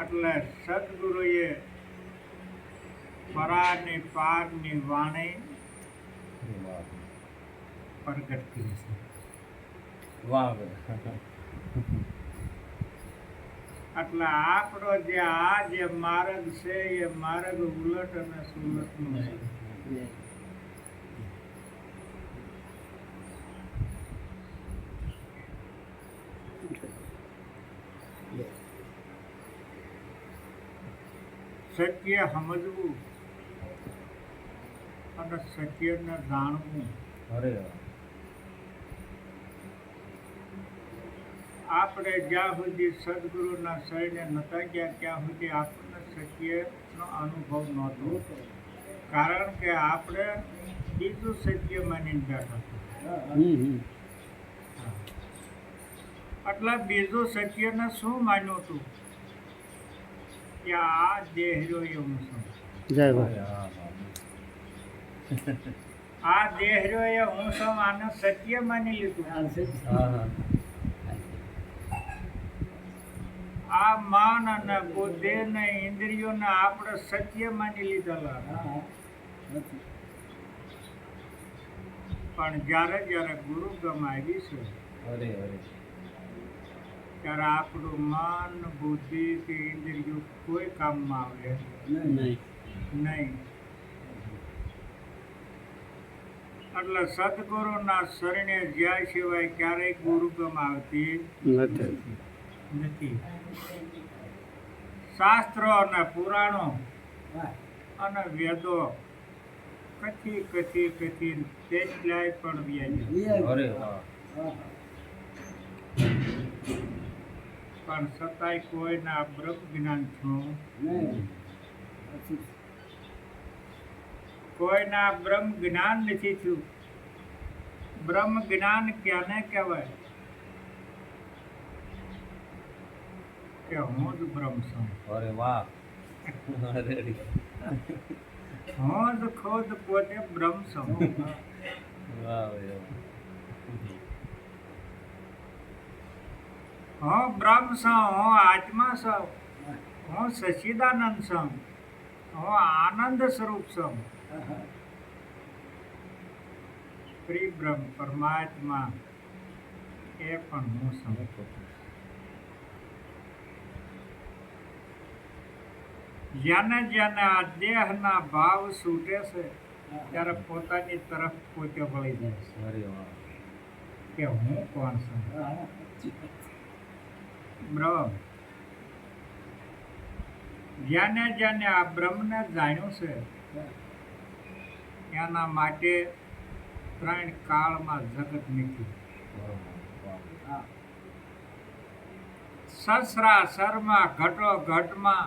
એટલે સદગુરુએ પરાની પારની વાણી પ્રગટ કરી છે. એટલે આપણો જે આ જે માર્ગ છે એ માર્ગ ઉલટ અને સુલટનો છે. સત્ય સમજવું અને સત્યને જાણવું. આપણે જ્યાં સુધી સદગુરુના શરણે નતા ગયા ત્યાં સુધી આપણને સત્યનો અનુભવ નહોતો. કારણ કે આપણે બીજું સત્ય માનીને બેઠા હતા. એટલે બીજું સત્યને શું માન્યું હતું કે આ દેહ રહ્યો એ હું છું. આ દેહ રહ્યો એ હું છું. આને સત્ય માની લીધું. આ મન અને બુદ્ધિ ને ઇન્દ્રિયોને આપણે સત્ય માની લીધેલા. પણ જ્યારે જ્યારે ગુરુ ગમ આવી છે ત્યારે આપણું મન બુદ્ધિ કે ઇન્દ્રિયો કોઈ કામમાં આવે નહીં. એટલે સદગુરુના શરણે જ્યાં સિવાય ક્યારેય ગુરુગમ આવતી નથી. શાસ્ત્રો અને પુરાણો અને વેદો કથી તેટલાય પણ વ્યાજ પણ છતાંય કોઈના બ્રહ્મ જ્ઞાન છું. કોઈના બ્રહ્મ જ્ઞાન નથી થયું. બ્રહ્મ જ્ઞાન ક્યાંને કહેવાય કે હું જ બ્રહ્મ છું. હું જ ખુદ પોતે બ્રહ્મ છું. હું બ્રહ્મ છું. હું આત્મા છું. હું સચ્ચિદાનંદ છું. હું આનંદ સ્વરૂપ છું. શ્રી બ્રહ્મ પરમાત્મા એ પણ હું છું. જેને જેને આ દેહના ભાવ છૂટે છે ત્યારે પોતાની તરફ પોતે વળી જાય છે કે હું કોણ છું. બ્રહ્મ જેને જેને આ બ્રહ્મને જાણ્યું છે એના માટે 3 કાળમાં જગત નથી. સસરાસરમાં ઘટો ઘટમાં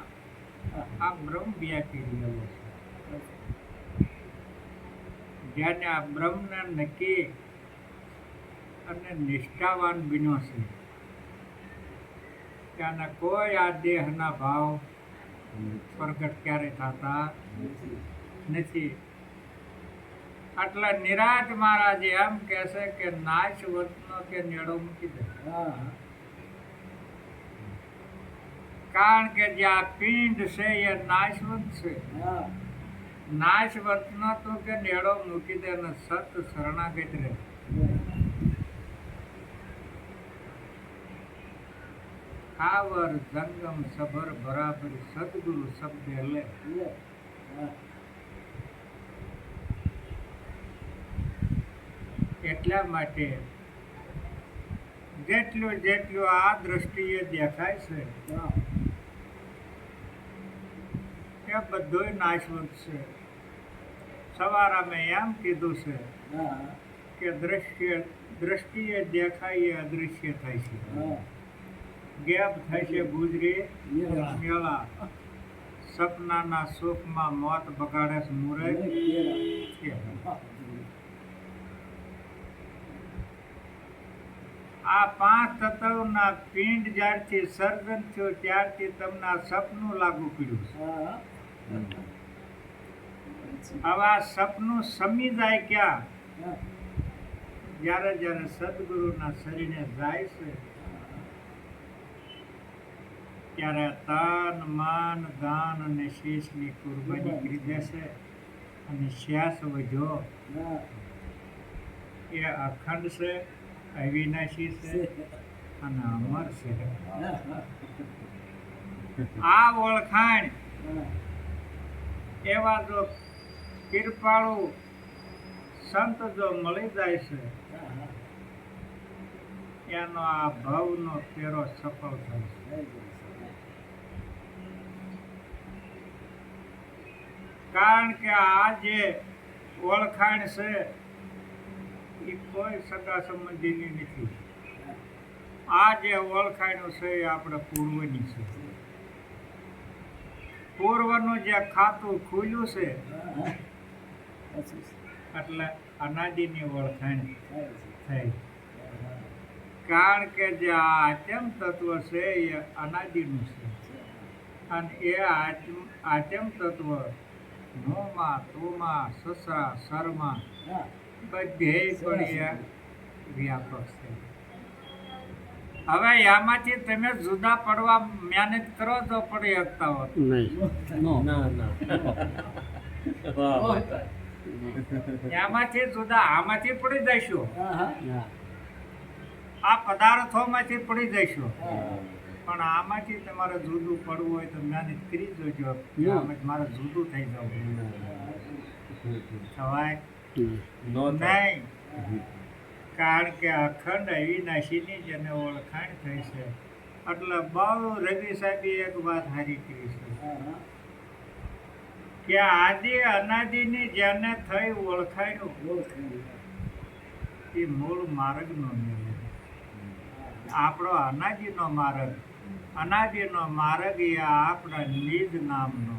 આ બ્રહ્મ વ્યાપી રહેલો છે. જેને આ બ્રહ્મને નક્કી અને નિષ્ઠાવાન બન્યો છે તેને કોઈ આ દેહના ભાવ પ્રગટ ક્યારે થતા નથી. એટલે નિરાજ મહારાજ એમ કહે છે કે નાશ વર્તનો કે નેડો મૂકી દે. કારણ કે જે આ પિંડ છે એ નાશવંત છે. નાશવંતનો તો કે નેડો મૂકી દે ને સત શરણાગત રહે. ખાવર જંગમ સભર બરાબર સદગુરુ શબ્દ લે. એટલા માટે જેટલું જેટલું આ દ્રષ્ટિએ દેખાય છે એ બધું નાશવંત છે. સવારે મેં એમ કીધું છે કે દ્રષ્ટિએ દેખાય એ અદૃશ્ય થાય છે. ગેપ થાય છે ગુજરી મેળા. સપનાના સુખમાં મોત બગાડે છે મુરત. આ 5 તત્વના પિંડ જ્યારથી સર્જન થયો ત્યારથી તમને આ સપનું લાગુ પડ્યું છે. હવે આ સપનું સમી જાય ક્યાં? જ્યારે જ્યારે સદગુરુના શરીરે જાય છે ત્યારે તન મન દાન અને શીશની કુરબાની કરી દેશે અને શ્વાસ વધ્યો એ અખંડ છે, અવિનાશી છે અને અમર છે. આ ઓળખાણ એવા જો કૃપાળુ સંત જો મળી જાય છે એનો આ ભવનો ફેરો સફળ થાય છે. કારણ કે આ જે ઓળખાણ છે એ કોઈ સગા સંબંધીની નથી. આ જે ઓળખાણ છે એ આપણે પૂર્વની છે. પૂર્વનું જે ખાતું ખુલ્યું છે એટલે અનાદિની ઓળખાણ થઈ. કારણ કે જે આ આત્મ તત્વ છે એ અનાદિનું છે અને એ આત્મ તત્વ નોમાં તોમાં સસરા સરમાં બધે પણ એ વ્યાપક છે. હવે આમાંથી તમે જુદા પડવા મહેનત કરો તો પડી શકતા હોત એમાંથી જુદા આમાંથી પડી જઈશું, આ પદાર્થોમાંથી પડી જઈશું, પણ આમાંથી તમારે જુદું પડવું હોય તો મહેનત કરી જોજો. મારે જુદું થઈ જવું થવાય નહીં. કારણ કે અખંડ અવિનાશીની જેને ઓળખાણ થઈ છે એટલે બહુ રવિ સાહેબે એક વાત હારી કરી છે કે આદિ અનાદિની જેને થઈ ઓળખાણું એ મૂળ માર્ગનો મેળે. આપણો અનાદિનો માર્ગ, અનાદિનો માર્ગ એ આપણા નિજ નામનો.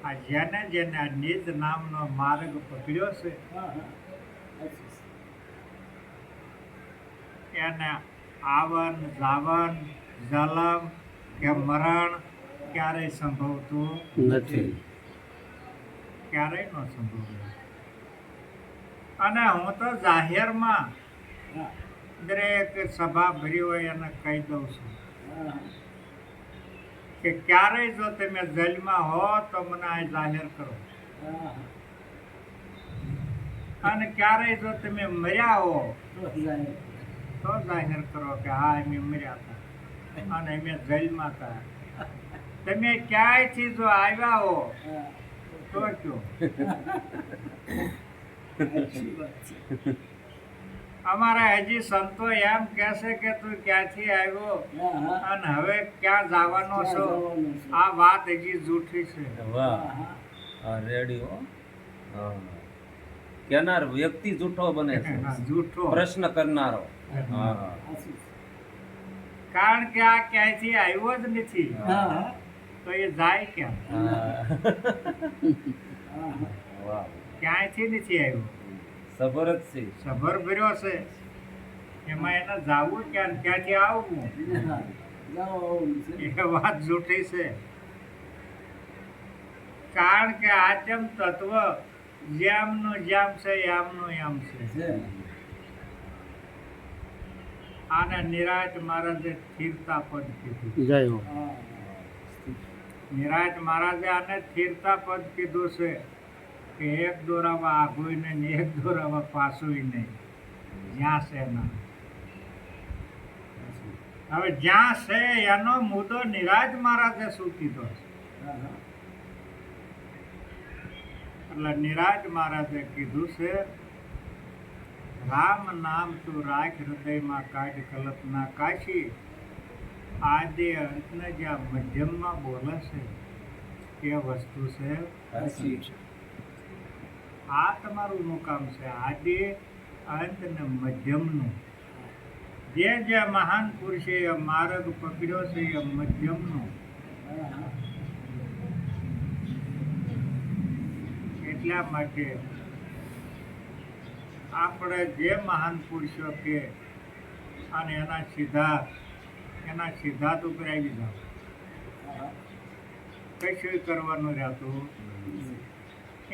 આ જેને જેને આ નિજ નામનો માર્ગ પકડ્યો છે એને આવન જાવન જલમ કે મરણ ક્યારેય સંભવતું નથી, ક્યારેય ન સંભવે. અને હું તો જાહેરમાં દરેક સભા ભરી હોય એને કહી દઉં છું કે ક્યારેય જો તમે જેલમાં હો તો મને આ જાહેર કરો, અને ક્યારેય જો તમે મર્યા હો તો જાહેર કરો કે હા અમે મર્યા હતા અને અમે જેલમાં હતા. તમે ક્યાંયથી જો આવ્યા હો તો કયો. અમારા હજી સંતો એમ કહેશે કે તું ક્યાંથી આવ્યો અને હવે ક્યાં જવાનો છો. આ વાત હજી જૂઠી છે. કેનાર વ્યક્તિ જૂઠો બને છે, જૂઠો પ્રશ્ન કરનારો. કારણ કે આ ક્યાંયથી આવ્યો જ નથી તો એ જાય ક્યાં? ક્યાંયથી નથી આવ્યો, સબર જ છે, સભર ભર્યો છે. એમાં એને જાવું ક્યાં, ક્યાંથી આવવું એ વાત જૂઠી છે. કારણ કે આત્મ તત્વ જેમનું જેમ છે એમનું એમ છે. આને નિરાજ મહારાજે સ્થિરતા પદ કીધું. નિરાજ મહારાજે આને સ્થિરતા પદ કીધું છે કે એક દોરામાં આગું નહીં ને એક દોરામાં પાછું નહીં, જ્યાં છે ના. હવે જ્યાં છે એનો મુદ્દો નિરાજ મહારાજે શું કીધો છે? એટલે નિરાજ મહારાજે કીધું છે રામ નામ તું રાખ હૃદયમાં કાઢ કલ્પના કાશી. આદિ અંતને જ્યાં મધ્યમમાં બોલે છે એ વસ્તુ છે. આ તમારું મુકામ છે, આદિ અંત ને મધ્યમનું. જે જે મહાન પુરુષે એ માર્ગ પકડ્યો છે એ મધ્યમનું. એટલા માટે આપણે જે મહાન પુરુષો કે અને એના સિદ્ધાંત ઉપર આવી જાવ, કશું કરવાનું રહેતું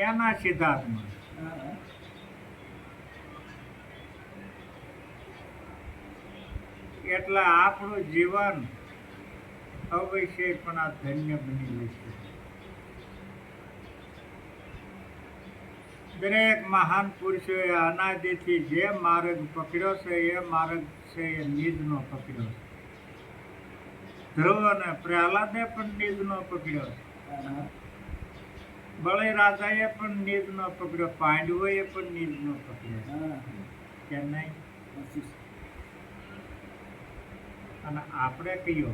એના સિદ્ધાંતમાં. એટલે આપણું જીવન અવશ્ય પણ આ ધન્ય બની જશે. દરેક મહાન પુરુષોએ અનાદિથી જે માર્ગ પકડ્યો છે એ માર્ગ છે એ નિજનો પકડ્યો છે. ધ્રુવ અને પ્રહલાદે પણ નિજનો પકડ્યો છે. બળે રાજાએ પણ નિજનો પકડ્યો, પાંડવોએ પણ નિજનો પકડ્યો કે નહીં? અને આપણે કયો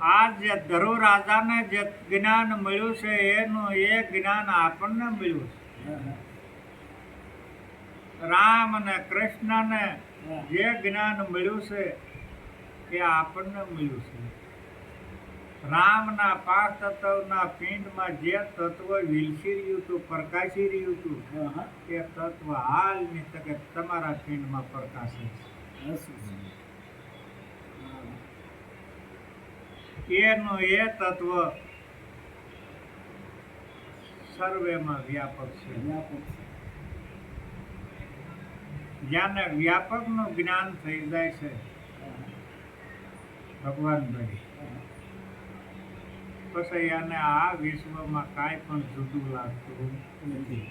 આ જે ધ્રુવ રાજાને જે જ્ઞાન મળ્યું છે એનું એ જ્ઞાન આપણને મળ્યું છે. રામ અને કૃષ્ણને જે જ્ઞાન મળ્યું છે એ આપણને મળ્યું છે. રામના 5 તત્વના પિંડમાં જે તત્વ વિલસી રહ્યું હતું, પ્રકાશી રહ્યું હતું, એ તત્વ હાલની તકે તમારા પિંડમાં પ્રકાશે છે. એનું એ તત્વ સર્વેમાં વ્યાપક છે. જ્યાંને વ્યાપકનું જ્ઞાન થઈ જાય છે ભગવાનભાઈ, પછી એને આ વિશ્વમાં કાંઈ પણ જુદું લાગતું નથી.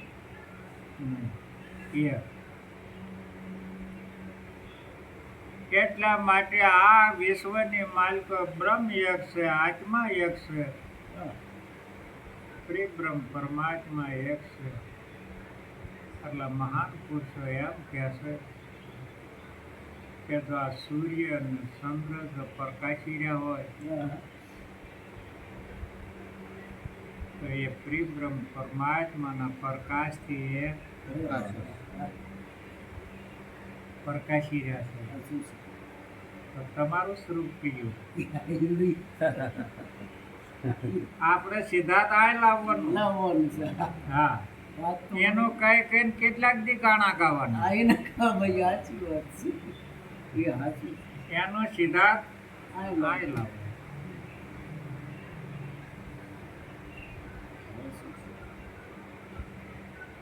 એટલા માટે આ વિશ્વની માલિક બ્રહ્મ એક છે, આત્મા એક છે, પરિબ્રહ્મ પરમાત્મા એક છે. એટલે મહાન પુરુષો એમ કહે છે કે જો આ સૂર્ય અને ચંદ્ર જો પ્રકાશી રહ્યા હોય તો એ પરિબ્રહ્મ પરમાત્માના પ્રકાશથી એ પ્રકાશી રહ્યા છે. તો તમારું સ્વરૂપ કયું? આપણે સિદ્ધાર્થ આ લાવવાનું. હા, એનું કઈ કઈ કેટલાક દી કાણા ગાવાના. એનો સિદ્ધાર્થ આ લાવવાનો.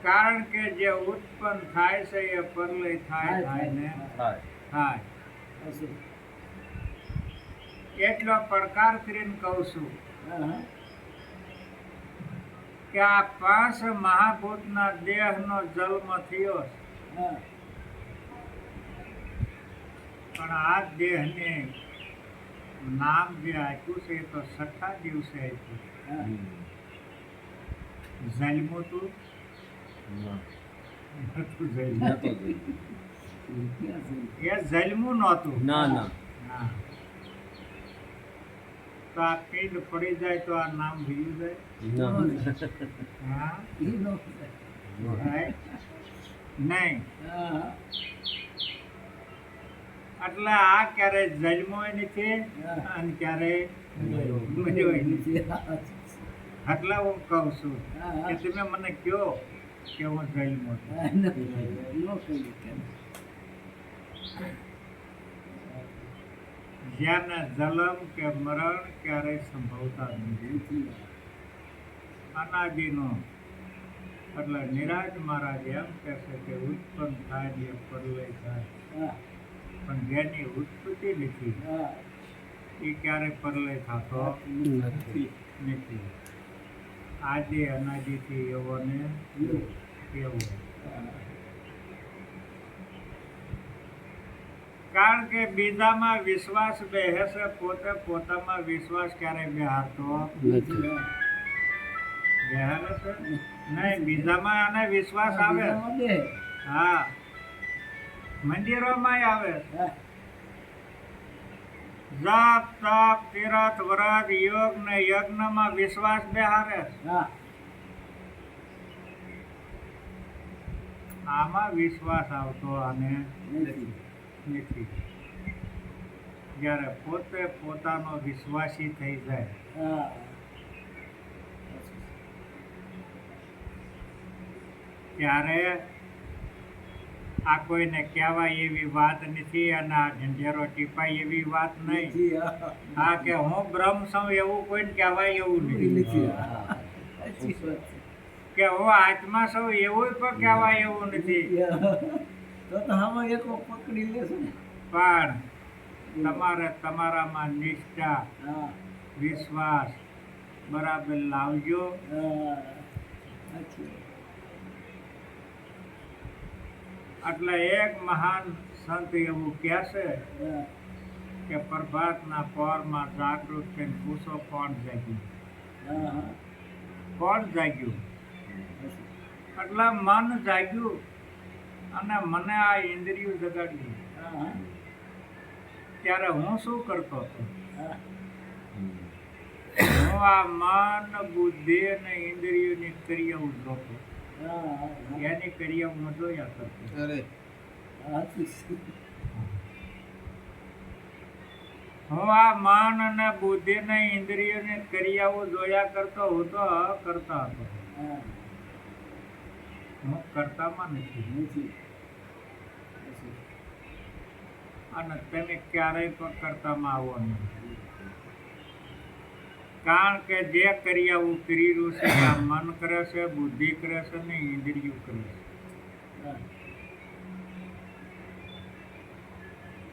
કારણ કે જે ઉત્પન્ન થાય છે એ પરલય થાય ને થાય. એટલો પ્રકાર કરીને કહું છું કે આ 5 મહાભૂતના દેહનો જન્મ થયો છે, પણ આ દેહને નામ જે આપ્યું છે એ તો 6થા દિવસે આપ્યું. જન્મું તું એ જન્મું નહોતું. તો આ પિંડ પડી જાય તો આ નામ ભૂલી જાય? નહીં. એટલે આ ક્યારે જન્મોય નથી અને ક્યારે મર્યોય નથી. એટલે હું કહું છું કે તમે મને કહો કે હું જન્મો જ્યાં જન્મ કે મરણ ક્યારેય સંભવતા નથી. અનાદિનો એટલે નિરાજ મહારાજ એમ કહે છે કે ઉત્પન્ન થાય ને પરલય થાય, પણ જેની ઉત્પત્તિ નથી એ ક્યારે પરલય થતો નથી. આદિ અનાદિથી એવો ને એવો. કારણ કે બીજામાં વિશ્વાસ બેસે છે, પોતે પોતામાં વિશ્વાસ ક્યારેય બેહારતો બેહારે છે નહીં. બીજામાં આને વિશ્વાસ આવે. હા, મંદિરોમાં આવે. જપ તપ તીરથ વ્રત યોગ ને યજ્ઞમાં વિશ્વાસ બેહારે. આમાં વિશ્વાસ આવતો અને નથી. જ્યારે પોતે પોતાનો વિશ્વાસી થઈ જાય ત્યારે આ કોઈને કહેવાય એવી વાત નથી અને આ ઢંઢેરો ટીપાય એવી વાત નહીં. હા, કે હું બ્રહ્મ છું એવું કોઈને કહેવાય એવું નથી. કે હું આત્મા છું એવું પણ કહેવાય એવું નથી. તો આમાં એક પકડી લેશું ને. પણ તમારે તમારામાં નિષ્ઠા હા વિશ્વાસ બરાબર લાવજો. હા સાચી વાત. એટલે એક મહાન સંત એવું કહે છે હા કે પ્રભાતના પહોરમાં જાગૃત થઈને પૂછો કોણ જાગ્યું, હા હા કોણ જાગ્યું. એટલે મન જાગ્યું અને મને આ ઇન્દ્રિયો જગાડ્યું. હા હા ત્યારે હું શું કરતો હતો? હા હું આ મન બુદ્ધિ અને ઇન્દ્રિયોની ક્રિયાઓ જોતો, હા એની ક્રિયાઓ હું જોયા કરતો. અરે સાચી છે. હું આ મન અને બુદ્ધિ ને ઇન્દ્રિયોની ક્રિયાઓ જોયા કરતો હતો, કરતા હતો. હા હું કરતામાં નથી. નથી. અને તમે ક્યારેય પણ કરતામાં આવો નહીં. કારણ કે જે ક્રિયાઓ કરી રહ્યું છે આ મન કરે છે, બુદ્ધિ કરે છે ને ઇન્દ્રિયો કરે છે. હા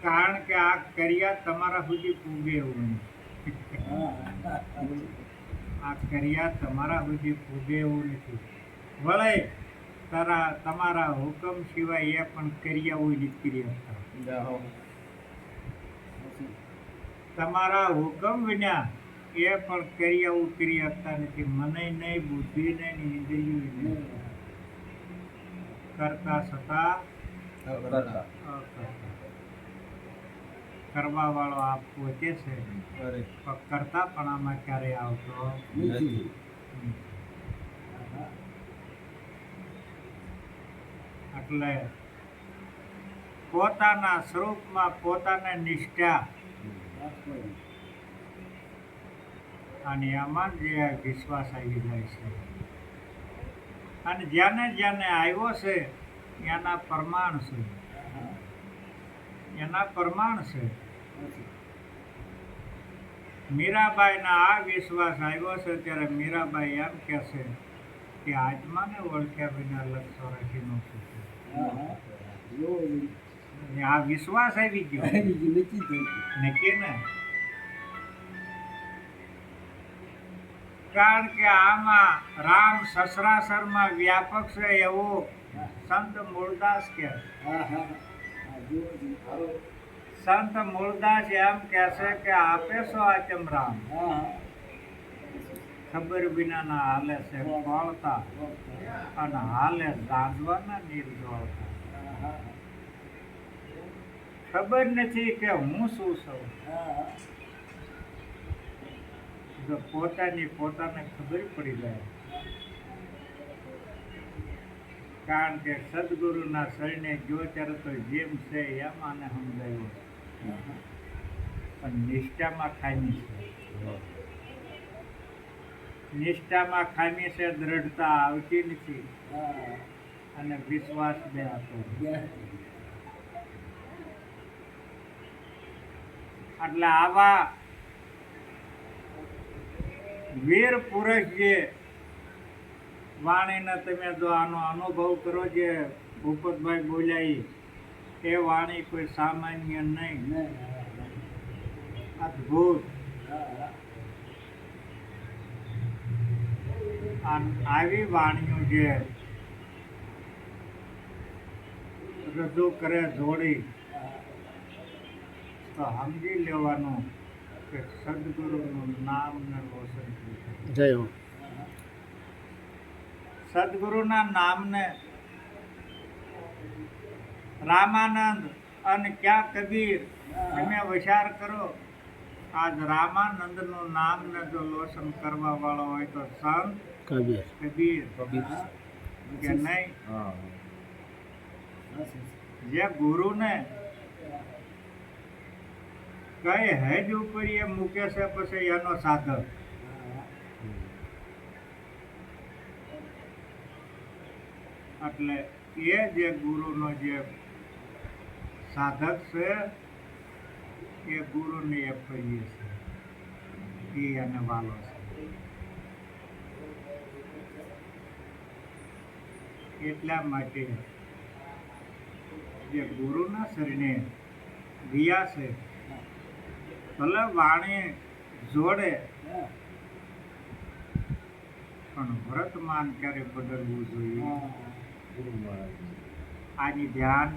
કારણ કે આ ક્રિયા તમારા સુધી પૂગે એવું નહીં. હા આ ક્રિયા તમારા સુધી પૂગે એવું નથી. ભલે તમારા હુકમ સિવાય એ પણ ક્રિયાઓ નીકળી હતા. જાઓ. તમારા હુકમ વિના એ પણ ક્રિયાઓ કરી શકતા નથી. મને નહીં, બુદ્ધિ નહીં, ઇન્દ્રિયો નહીં. કરતા છતાં કરતા. અકર્તા. કરવા વાળો આપ પોતે છે, અરે પણ કરતા પણ આમાં ક્યારેય આવતો નથી. નથી. એટલે પોતાના સ્વરૂપમાં પોતાને નિષ્ઠા અને એમાં જે વિશ્વાસ આવી જાય છે. અને જ્યાંને જ્યાંને આવ્યો છે એના પ્રમાણ છે, એના પ્રમાણ છે. મીરાબાઈના આ વિશ્વાસ આવ્યો છે ત્યારે મીરાબાઈ એમ કહે છે કે આત્માને ઓળખ્યા વિના લક્ષો રાખી ન શકે. અને આ વિશ્વાસ આવી ગયો નક્કી ને. કારણ કે આમાં રામ સસરાસરમાં વ્યાપક છે એવું સંત મૂળદાસ કહે. સંત મૂળદાસ એમ કહે છે કે આપે સો આચમ રામ ખબર વિનાના હાલે છે ખોળતા અને હાલે દાંડવાના નીર જોડતા. ખબર નથી કે હું શું છું. જો પોતાને ખબર પડી જાય. કારણ કે સદગુરુના શરણે જો ત્યારે તો જેમ છે એમ આને સમજાયું. પણ નિષ્ઠામાં ખામી છે. નિષ્ઠામાં ખામી છે, દ્રઢતા આવતી નથી અને વિશ્વાસ બે હતો. એટલે આવા વીર પુરુષ જે વાણીને તમે જો આનો અનુભવ કરો, જે ભૂપતભાઈ બોલ્યા એ વાણી કોઈ સામાન્ય નહીં, અદ્ભુત. આવી વાણીઓ જે રજૂ કરે જોડી તો સમજી લેવાનું કે સદગુરુનું નામ ને રોશન થયું. સદગુરુના નામને રામાનંદ અને ક્યાં કબીર તમે વિચાર કરો. આજ રામાનંદનું નામ ને જો લોસન કરવા વાળો હોય તો સંત કબીર કે નહીં. જે ગુરુને કઈ હેજ ઉપર એ મૂકે છે પછી એનો સાધક. એટલે એ જે ગુરુનો જે સાધક છે એ ગુરુને એ કરીએ છે, એ એને વાલો છે. એટલા માટે જે ગુરુના શરણે ગયા છે ભલે વાણી જોડે હા. પણ વર્તમાન ક્યારે બદલવું જોઈએ હા. ગુરુ મહારાજ આની ધ્યાન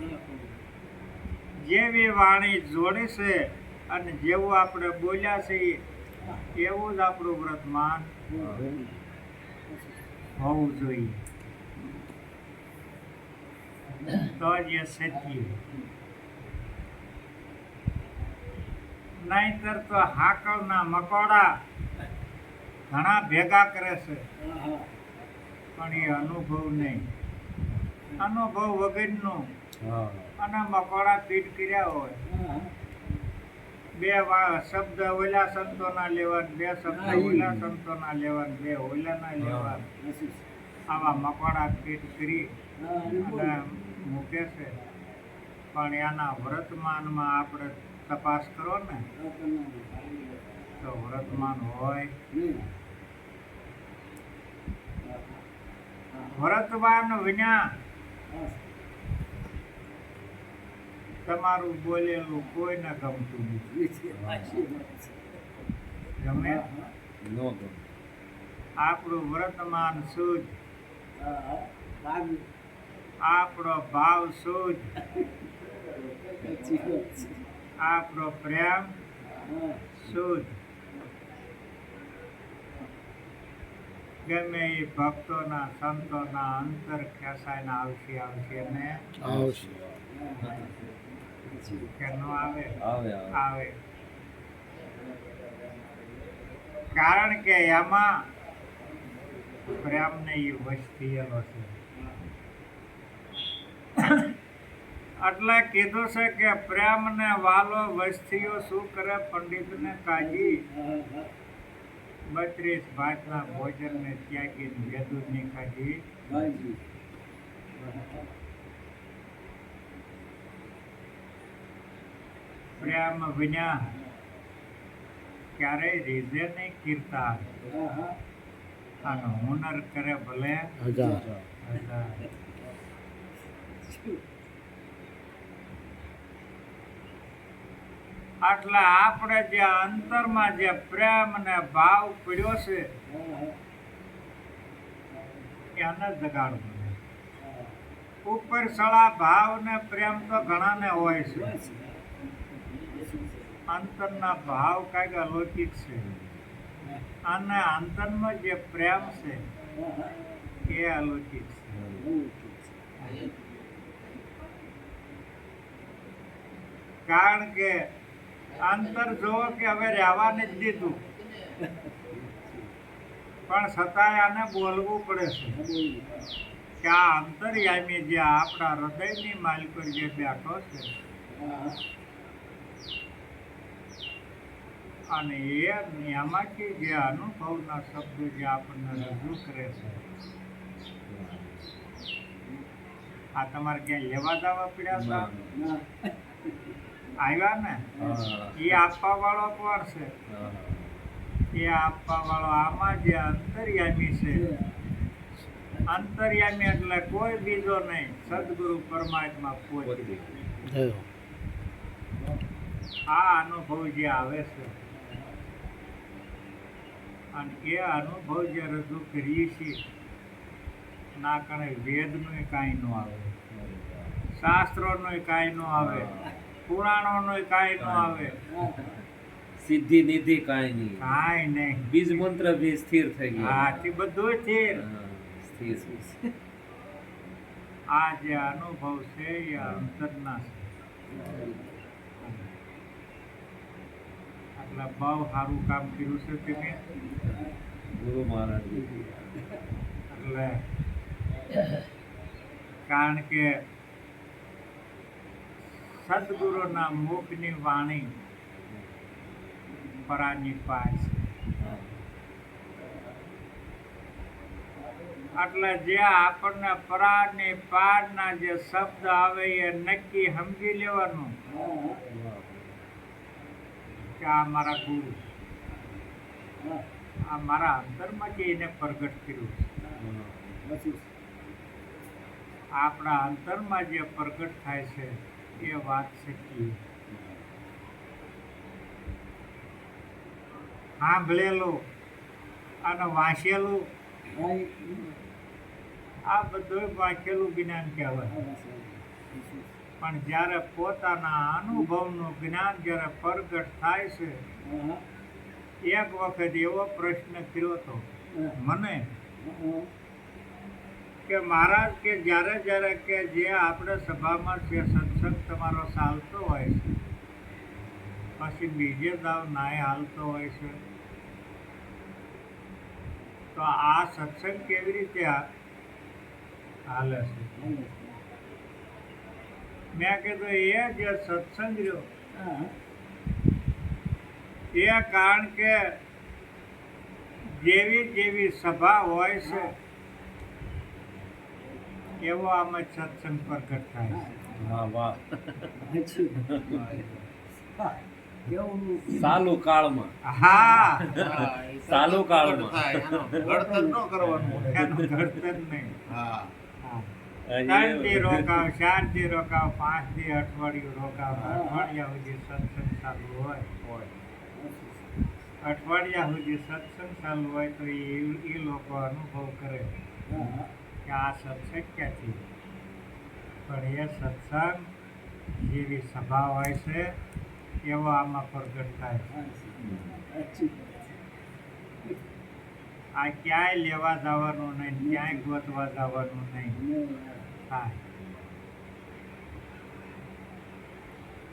રાખો. જેવી વાણી જોડે છે અને જેવું આપણે બોલ્યા છીએ હા. એવું જ આપણું વર્તમાન હા. હોવું જોઈએ તો જ એ સત્ય નહીંતર તો હાકલના મકોડા ઘણા ભેગા કરે છે હા. હા. પણ એ અનુભવ નહીં અનુભવ વગરનું હા અને મકોડા પીટ કર્યા હોય હા. બે શબ્દ ઓલા સંતોના લેવા બે શબ્દ ઓલા સંતોના લેવા બે ઓલાના લેવા બસ. આવા મકોડા પીટ કરી હા. અને બોલ. અને મૂકે છે પણ એના વર્તમાનમાં આપણે તપાસ કરો ને હા. કરનારું. તો વર્તમાન હોય નહીં. હા. હા. વર્તમાન વિના હા. તમારું બોલેલું કોઈને ગમતું નથી સાચી વાત છે. ગમે હા. હા. નો ગમે આપણું વર્તમાન શુદ્ધ હા. હા. લાગ્યું. આપણો ભાવ શુદ્ધ સાચી વાત છે. આપણો પ્રેમ હા. શુદ્ધ ગમે એ ભક્તોના સંતોના અંતર ખેંચાઈને આવશે ને આવશે. હા. સાચી વાત. કે ન આવે આવે આવે આવે કારણ કે એમાં પ્રેમને એ વસ્તીયેલો છે એટલે કીધું છે કે પ્રેમ ને વાલો વસ્તીઓ શું કરે પંડિતને કાઢી હા. હા. 32 ભાતના ભોજનને ત્યાગીને વેદુની કાઢી ભાઈજી. પ્રેમ વિના ક્યારેય રીઝે નહીં કીર્તા હા. હા. અને હુનર કરે ભલે હજાર. હજાર. એટલે આપણે જે અંતરમાં જે પ્રેમ ને ભાવ પીડ્યો છે હા. હા. એને જગાડવો હા. ઉપર સળા ભાવ ને પ્રેમ તો ઘણાને હોય છે બસ. અંતરના ભાવ કાંઈક અલૌકિક છે અને અંતરનો જે પ્રેમ છે હા. હા. એ અલૌકિક છે બહુ ઠીક છે. કારણ કે અંતર જોવો કે હવે રહેવાને જ દીધું પણ છતાંય આને બોલવું પડે છે હા. બોલ. કે આ અંતર્યામી જે આપણા હૃદયની માલિક જે બેઠો છે હા. અને એમાંથી જે અનુભવના શબ્દો જે આપણને રજૂ કરે છે આ તમારે ક્યાંય લેવા દાવા પડ્યા હતા ના. આવ્યા ને હા એ આપવા વાળો કોણ છે હા એ આપવા વાળો આમાં જે અંતર્યામી છે અંતર્યામી એટલે કોઈ બીજો નહીં સદગુરુ પરમાત્મા પોતે પોતે. થયો. આ અનુભવ જે આવે છે અને એ અનુભવ જે રજૂ કરીએ છીએ ના કારણે વેદનું કાંઈ ન આવે શાસ્ત્રોનું કાંઈ ન આવે પુરાણોનું કાંઈ ન આવે સિદ્ધિ નિધિ કાંઈ નહીં કાંઈ નહીં બીજ મંત્ર બી સ્થિર થઈ ગયો આથી બધું છે હા, સ્થિર આ જે અનુભવ છે એ અંતરના છે એટલે બહુ સારું કામ કર્યું છે તમે ગુરુ મહારાજ એટલે કારણ કે સદગુરુના મુખની વાણી પરાની પાર છે એટલે જે આપણને પરાની પારના જે શબ્દ આવે એ નક્કી સમજી લેવાનું કે આ મારા ગુરુ આ મારા અંતરમાંથી એને પ્રગટ કર્યું છે. આપણા અંતરમાં જે પ્રગટ થાય છે એ વાત શીખી. સાંભળેલું અને વાંચેલું આ બધું વાંચેલું જ્ઞાન કહેવાય. પણ જ્યારે પોતાના અનુભવનું જ્ઞાન જ્યારે પ્રગટ થાય છે, એક વખત એવો પ્રશ્ન કર્યો હતો મને કે મહારાજ કે જ્યારે કે જે આપણે સભામાં છે સત્સંગ તમારો ચાલતો હોય છે, પછી બીજે દાવ નાય હાલતો હોય છે, તો આ સત્સંગ કેવી રીતે હાલે છે? મેં કીધું એ જે સત્સંગ રહ્યો એ કારણ કે જેવી સભા હોય છે એવો આમાં સત્સંગ પ્રગટ થાય છે. વાહ વાહ કેવું ચાલુ કાળમાં હા, ચાલુ કાળમાં ઘડતર ન કરવાનું. એનું ઘડતર નહીં. હા. હા. 3 દી રોકાવ, 4 દી રોકાવ, 5 દી અઠવાડિયું રોકાવ, અઠવાડિયા સુધી સત્સંગ ચાલુ હોય. અઠવાડિયા સુધી સત્સંગ ચાલુ હોય તો એ લોકો અનુભવ કરે કે આ સત્સંગ ક્યાંથી. પણ એ સત્સંગ જેવી સભા હોય છે એવો આમાં પ્રગટ થાય છે. આ ક્યાંય લેવા જવાનું નહીં, ક્યાંય ગોતવા જવાનું નહીં. થાય